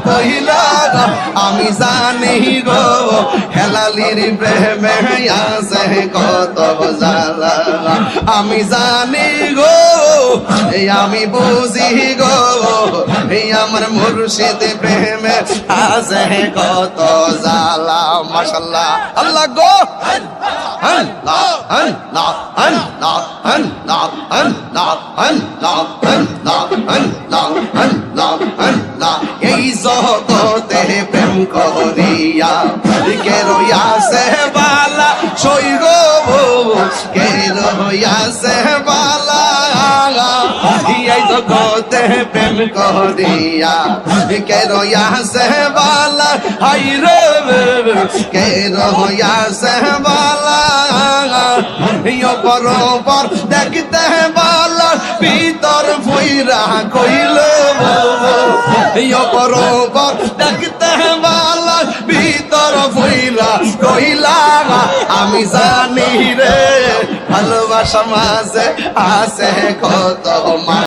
কইলা আমি জানি গো হেলালির প্রেমে আছে কত জ্বালা আমি জানি গো আমি বুঝি গো আমার মুর্শিদ প্রেমে আছে কত জ্বালা মাশাআল্লাহ আল্লাহ গো আল্লাহ আল্লাহ আল্লাহ আল্লাহ আল্লাহ আল্লাহ আল্লাহ আল্লাহ আল্লাহ আল্লাহ এই জগতে প্রেম করিয়া কে রইয়াছে বালা সই গো কে রইয়াছে বালা এই জগতে প্রেম করিয়া কে রইয়াছে বালা হাই রে কে রইয়াছে বালা ইয়ো বরাবর দেখতে বালা ভিতর ফইরা কইল ইয়ো বরাবর দেখতে বালা ভিতর ফইরা কইলা আমি জানি রে ভালোবাসা মাঝে আছে কত